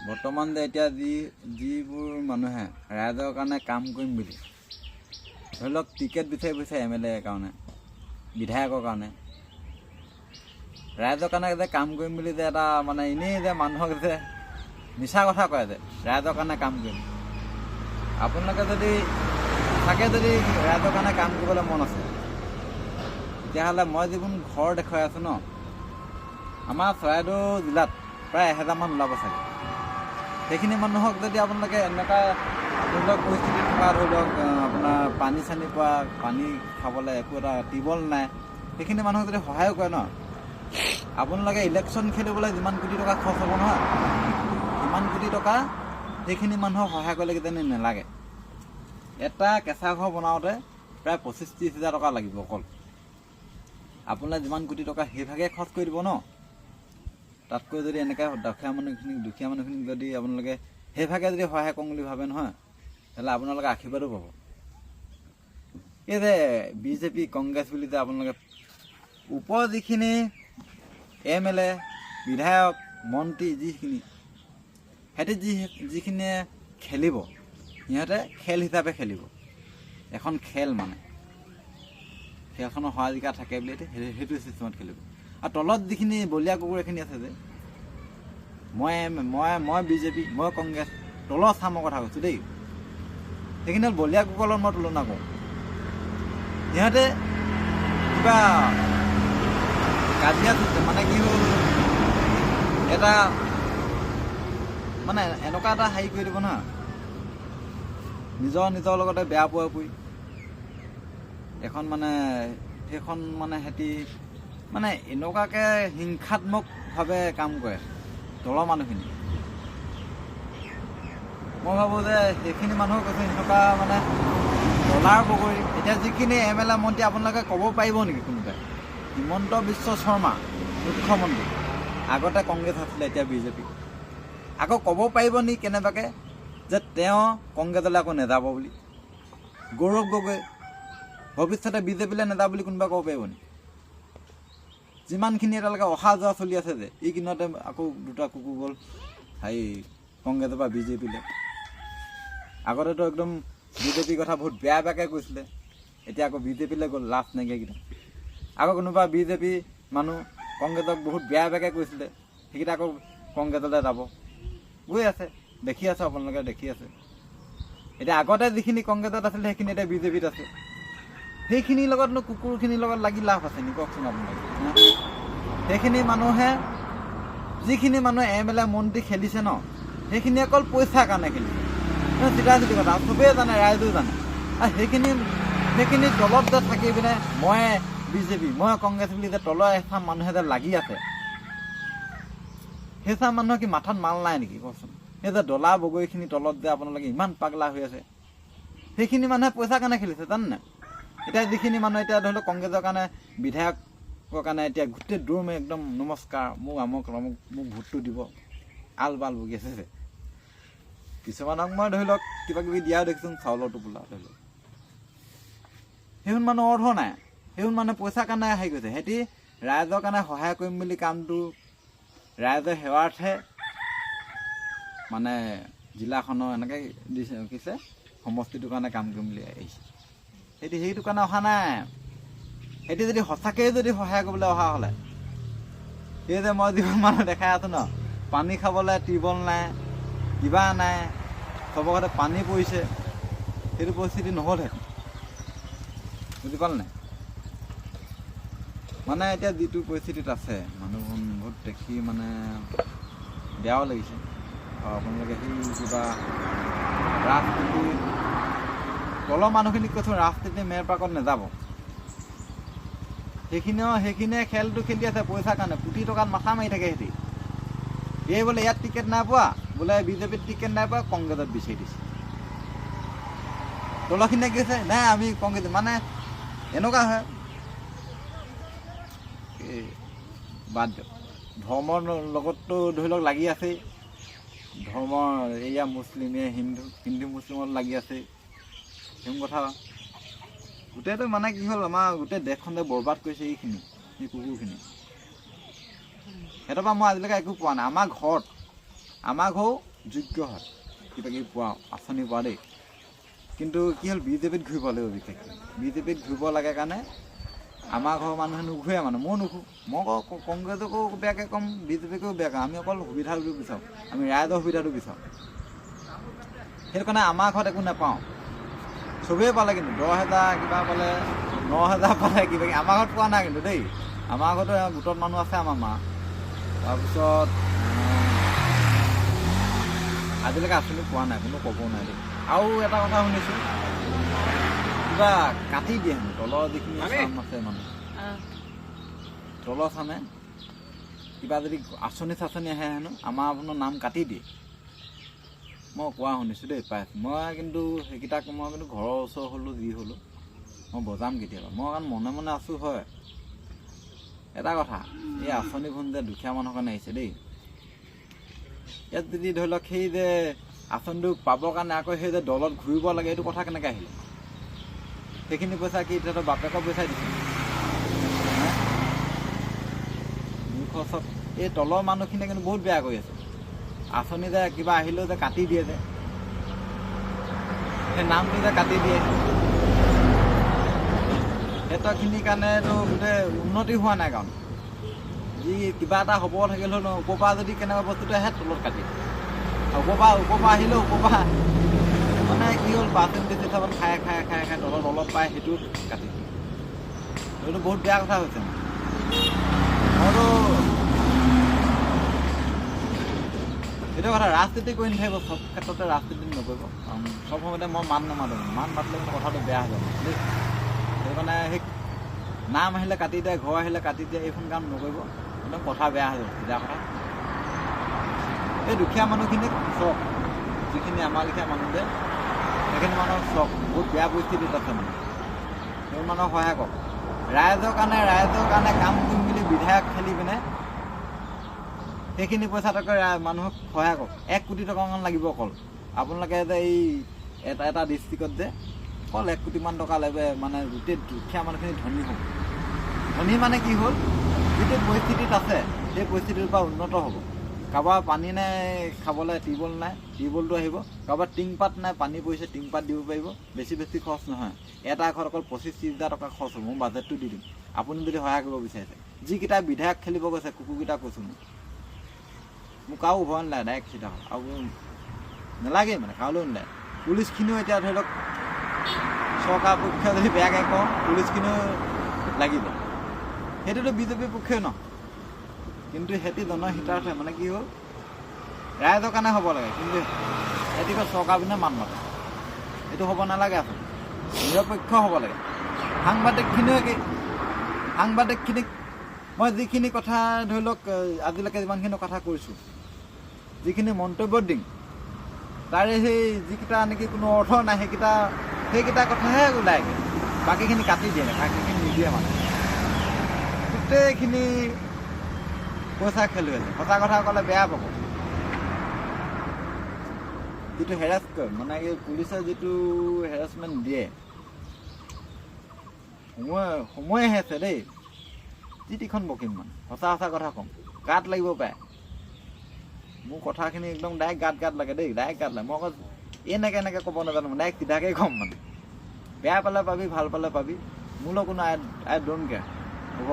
বৰ্তমান যে এতিয়া যিবোৰ মানুহে ৰাইজৰ কাৰণে কাম কৰিম বুলি ধৰি লওক টিকেট বিচাৰি ফুৰিছে MLA কাৰণে বিধায়কৰ কাৰণে ৰাইজৰ কাৰণে যে কাম কৰিম বুলি যে এটা মানে এনেই যে মানুহক যে মিছা কথা কয় যে ৰাইজৰ কাৰণে কাম কৰিম আপোনালোকে যদি যদি ৰাইজৰ কাৰণে কাম কৰিবলৈ মন আছে তেতিয়াহ'লে মই যিবোৰ ঘৰ দেখুৱাই আছোঁ ন আমাৰ চৰাইদেউ জিলাত প্ৰায় 1000 মান ওলাব চাগে সেইখিনি মানুহক যদি আপোনালোকে এনেকুৱা ধৰি লওক পৰিস্থিতি থকা ধৰি লওক আপোনাৰ পানী চানী পোৱা পানী খাবলৈ একো এটা টিউবৱেল নাই সেইখিনি মানুহক যদি সহায় কৰে ন আপোনালোকে ইলেকশ্যন খেলিবলৈ যিমান কোটি টকা খৰচ হ'ব নহয় সিমান কোটি টকা সেইখিনি মানুহক সহায় কৰিলে কিজানি নালাগে এটা কেঁচা ঘৰ বনাওঁতে প্ৰায় 25-30 হাজাৰ টকা লাগিব অকল আপোনালোকে যিমান কোটি টকা সেইভাগে খৰচ কৰি দিব ন তাতকৈ যদি এনেকৈ দুখীয়া মানুহখিনিক যদি আপোনালোকে সেইভাগে যদি সহায় কৰোঁ বুলি ভাবে নহয় তেতিয়াহ'লে আপোনালোকে আশীৰ্বাদো পাব এই যে BJP কংগ্ৰেছ বুলি যে আপোনালোকে ওপৰ যিখিনি MLA বিধায়ক মন্ত্ৰী যিখিনি সিহঁতে যিখিনিয়ে খেলিব সিহঁতে খেল হিচাপে খেলিব এখন খেল মানে খেলখনৰ সহায়িকা থাকে বুলি সেইটো চিষ্টেমত খেলিব আৰু তলত যিখিনি বলীয়া কুকুৰ এইখিনি আছে যে মই BJP মই কংগ্ৰেছ তলৰ চামৰ কথা কৈছোঁ দেই সেইখিনি হ'ল বলীয়া কুকুৰৰ লগত মই তুলনা কৰোঁ সিহঁতে কিবা কাজিয়া মানে কি হ'ল এটা মানে এনেকুৱা এটা হেৰি কৰি দিব নহয় নিজৰ লগতে বেয়া পোৱা পুৰি এখন মানে সেইখন মানে সিহঁতি মানে এনেকুৱাকৈ হিংসাত্মকভাৱে কাম কৰে তলৰ মানুহখিনি মই ভাবোঁ যে সেইখিনি মানুহক কৈছোঁ এনেকুৱা মানে ডলাৰ বগৰী এতিয়া যিখিনি MLA মন্ত্ৰী আপোনালোকে ক'ব পাৰিব নেকি কোনোবাই হিমন্ত বিশ্ব শৰ্মা মুখ্যমন্ত্ৰী আগতে কংগ্ৰেছ আছিলে এতিয়া BJP আকৌ ক'ব পাৰিব নেকি কেনেবাকৈ যে তেওঁ কংগ্ৰেছলৈ আকৌ নেযাব বুলি গৌৰৱ গগৈ ভৱিষ্যতে BJPলৈ নেযাব বুলি কোনোবাই ক'ব পাৰিব নেকি যিমানখিনি এতিয়ালৈকে অহা যোৱা চলি আছে যে এইকেইদিনতে আকৌ দুটা কুকুৰ গ'ল হেৰি কংগ্ৰেছৰ পৰা BJPলৈ আগতেতো একদম BJP কথা বহুত বেয়াকৈ কৈছিলে এতিয়া আকৌ BJPলৈ গ'ল লাভ নাইকিয়াকেইটা আকৌ কোনোবা BJP মানুহ কংগ্ৰেছক বহুত বেয়াকৈ কৈছিলে সেইকেইটা আকৌ কংগ্ৰেছলৈ যাব গৈ আছে দেখি আছে আপোনালোকে দেখি আছে এতিয়া আগতে যিখিনি কংগ্ৰেছত আছিলে সেইখিনি এতিয়া BJPত আছে সেইখিনিৰ লগতনো কুকুৰখিনিৰ লগত লাগি লাভ আছে নি কওকচোন আপোনালোকে সেইখিনি মানুহে যিখিনি মানুহে MLA মন্ত্ৰী খেলিছে ন সেইখিনি অকল পইচাৰ কাৰণে খেলিছে চিধা কথা চবেই জানে ৰাইজেও জানে আৰু সেইখিনি তলত যে থাকি পিনে মই BJP মই কংগ্ৰেছ বুলি যে তলৰ এচাম মানুহে যে লাগি আছে সেইচাম মানুহৰ কি মাথাত মাল নাই নেকি কওকচোন সেই যে ডলা বগৰীখিনি তলত যে আপোনালোকে ইমান পাগলা হৈ আছে সেইখিনি মানুহে পইচাৰ কাৰণে খেলিছে জানে নাই এতিয়া যিখিনি মানুহ এতিয়া ধৰি লওক কংগ্ৰেছৰ কাৰণে বিধায়কৰ কাৰণে এতিয়া গোটেই দৌৰ মাৰি একদম নমস্কাৰ মোক আমুক মোক ভোটটো দিব আল বাল বগি আছে যে কিছুমানক মই ধৰি লওক কিবা কিবি দিয়াও দেখিছোঁ চাউলৰ টোপোলা ধৰি লওক সেইবোৰ মানুহ অৰ্থ নাই সেইবোৰ মানুহে পইচাৰ কাৰণে হেৰি কৰিছে সিহঁতি ৰাইজৰ কাৰণে সহায় কৰিম বুলি কামটো ৰাইজৰ সেৱাৰ্থে মানে জিলাখনৰ এনেকৈ দিছে কিছে সমষ্টিটোৰ কাৰণে কাম কৰিম বুলি আহিছে সেইটো কাৰণে অহা নাই সিহঁতি যদি সঁচাকৈয়ে যদি সহায় কৰিবলৈ অহা হ'লে সেই যে মই যিবোৰ মানুহ দেখাই আছোঁ ন পানী খাবলৈ টিউবৱেল নাই কিবা নাই চবৰ ঘৰতে পানী পৰিছে সেইটো পৰিস্থিতি নহ'লহেঁতেন বুজি পালে নাই মানে এতিয়া যিটো পৰিস্থিতিত আছে মানুহবোৰ বহুত দেখি মানে বেয়াও লাগিছে আৰু আপোনালোকে সেই কিবা ৰাজনীতি তলৰ মানুহখিনিক কৈছোঁ ৰাজনীতি মেয়ৰ পাৰ্কত নাযাব সেইখিনিয়ে খেলটো খেলি আছে পইচাৰ কাৰণে কোটি টকাত মাথা মাৰি থাকে সিহঁতি এই বোলে ইয়াত টিকেট নাই পোৱা বোলে BJPত টিকেট নাই পোৱা কংগ্ৰেছত বিচাৰি দিছে তলৰখিনিয়ে কৈছে নাই আমি কংগ্ৰেছ মানে এনেকুৱা হয় বাদ দিয়ক ধৰ্মৰ লগততো ধৰি লওক লাগি আছেই ধৰ্মৰ এয়া মুছলিমে হিন্দু মুছলিমত লাগি আছে সেইবোৰ কথা গোটেইটো মানে কি হ'ল আমাৰ গোটেই দেশখনে বৰবাদ কৰিছে এইখিনি এই কুকুৰখিনি সিহঁতৰ পৰা মই আজিলৈকে একো পোৱা নাই আমাৰ ঘৰত যোগ্য হয় কিবা কিবি পোৱা আঁচনি পোৱা দেই, কিন্তু কি হ'ল বিজেপিত ঘূৰিব লাগিব বিশেষকৈ। বিজেপিত ঘূৰিব লাগে কাৰণে আমাৰ ঘৰৰ মানুহে নুঘূৰে, মানে মই নুঘূৰোঁ। মই কংগ্ৰেছকো বেয়াকৈ ক'ম, বিজেপিকো বেয়া ক'ম, আমি অকল সুবিধাটো বিচাৰোঁ, আমি ৰাইজৰ সুবিধাটো বিচাৰোঁ। সেইটো কাৰণে আমাৰ ঘৰত একো নাপাওঁ। চবেই পালে কিন্তু 10,000 কিবা পালে, 9,000 পালে কিবা কিবি, আমাৰ ঘৰত পোৱা নাই কিন্তু দেই। আমাৰ ঘৰতো গোটত মানুহ আছে, আমাৰ মা। তাৰপিছত আজিলৈকে আঁচনি পোৱা নাই, কোনো ক'ব নাই দেই। আৰু এটা কথা শুনিছোঁ, কিবা কাটি দিয়ে হেনো তলৰ যিখিনি চাম আছে মানে, তলৰ চামে কিবা যদি আঁচনি চাচনি আহে হেনো আমাৰ আপোনাৰ নাম কাটি দিয়ে। মই কোৱা শুনিছোঁ দেই, পাইছোঁ। মই কিন্তু সেইকেইটাক মই কিন্তু ঘৰৰ ওচৰ হ'লোঁ যি হ'লোঁ মই বজাম কেতিয়াবা। মই কাৰণ মনে মনে আছোঁ হয়। এটা কথা, এই আঁচনিখন যে দুখীয়া মানুহৰ কাৰণে আহিছে দেই, ইয়াত যদি ধৰি লওক সেই যে আঁচনিটো পাবৰ কাৰণে আকৌ সেই যে দলত ঘূৰিব লাগে, এইটো কথা কেনেকৈ আহিলে? সেইখিনি পইচা কি এতিয়াতো বাপেকৰ পইচাই দিছে? মূৰ্খ চব এই তলৰ মানুহখিনিয়ে কিন্তু বহুত বেয়া কৰি আছে। আঁচনি যে কিবা আহিলেও যে কাটি দিয়ে, যে সেই নামটো যে কাটি দিয়ে, সেইখিনিৰ কাৰণেতো গোটেই উন্নতি হোৱা নাই। কাৰণ যি কিবা এটা হ'ব থাকিলেও ন, ওপৰৰ পৰা যদি কেনেকুৱা বস্তুটো আহে তলত কাটি, ওপৰৰ পৰা আহিলেও ওপৰৰ পৰা মানে কি হ'ল পাৰ্চেণ্টেজ হিচাপত খাই তলত অলপ পায়, সেইটো কাটি দিয়ে। এইটো বহুত বেয়া কথা হৈছে। মইতো এইটো কথা ৰাজনীতি কৰি নাথাকিব, চব ক্ষেত্ৰতে ৰাজনীতি নকৰিব। চব সময়তে মই মান নামাতো, মান মাতিলে কিন্তু কথাটো বেয়া হৈ যাব দেই। সেইটো কাৰণে সেই নাম আহিলে কাটি দিয়ে, ঘৰ আহিলে কাটি দিয়ে, এইখন কাম নকৰিব, একদম কথা বেয়া হৈ যাব, বেয়া কথা। এই দুখীয়া মানুহখিনিক চক, যিখিনি আমাৰ লিখীয়া মানুহ যে সেইখিনি মানুহক চক, বহুত বেয়া পৰিস্থিতিত আছে মানে, সেই মানুহক সহায় কৰক। ৰাইজৰ কাৰণে কাম কৰিম বুলি বিধায়ক খেলি পিনে সেইখিনি পইচা টকা মানুহক সহায় কৰক। 1 কোটি টকামান লাগিব অকল। আপোনালোকে যে এই এটা ডিষ্ট্ৰিক্টত যে অকল 1 কোটিমান টকা লাগে, মানে গোটেই দুখীয়া মানুহখিনি ধনী হ'ব। ধনী মানে কি হ'ল, যিটো পৰিস্থিতিত আছে সেই পৰিস্থিতিৰ পৰা উন্নত হ'ব। কাৰোবাৰ পানী নাই খাবলৈ, টিউবৱেল নাই, টিউবৱেলটো আহিব। কাৰোবাৰ টিংপাত নাই, পানী পৰিছে, টিংপাত দিব পাৰিব। বেছি খৰচ নহয়। এটা ঘৰত অকল 25-30,000 টকা খৰচ হ'ব। মই বাজেটটো দি দিম, আপুনি যদি সহায় কৰিব বিচাৰিছে। যিকেইটা বিধায়ক খেলিব গৈছে, কুকুৰকেইটা কৈছোঁ মোক কাৰো ভয় নালাগে, ডাইৰেক্ট চিধা হ'ল। আৰু নালাগে মানে কাৰোলৈও নালাগে। পুলিচখিনিও এতিয়া ধৰি লওক চৰকাৰ পক্ষে যদি বেয়াকৈ কওঁ, পুলিচখিনিও লাগিব। সেইটোতো বিজেপিৰ পক্ষেও ন, কিন্তু সিহঁতি জনহিতাৰ্থে মানে কি হ'ল, ৰাইজৰ কাৰণে হ'ব লাগে, কিন্তু সিহঁতি চৰকাৰ পিনে মান মাতে। এইটো হ'ব নালাগে, আচলতে নিৰপেক্ষ হ'ব লাগে। সাংবাদিকখিনিক মই যিখিনি কথা ধৰি লওক আজিলৈকে যিমানখিনি কথা কৈছোঁ, যিখিনি মন্তব্য দিম, তাৰে সেই যিকেইটা নেকি কোনো অৰ্থ নাই, সেইকেইটা কথাহে ওলায়গৈ। বাকীখিনি কাটি দিয়ে, বাকীখিনি নিদিয়ে মানে। গোটেইখিনি পইচা খেল হৈ আছে। সঁচা কথা ক'লে বেয়া পাব। যিটো হেৰাচ কৰে, মানে কি পুলিচে যিটো হেৰাচমেণ্ট দিয়ে, সময় আছে দেই, যিটিখন বকিম মানে সঁচা কথা ক'ম, গাত লাগিব পাৰে। মোৰ কথাখিনি একদম ডাইৰেক্ট গাত লাগে দেই, ডাইৰেক্ট গাত লাগে। মই আকৌ এনেকৈ ক'ব নাজানো, ডাইৰেক্ট চিধাকৈ ক'ম মানে। বেয়া পালে পাবি, ভাল পালে পাবি, মোলৈ কোনো আই ডোণ্ট কেয়াৰ। হ'ব।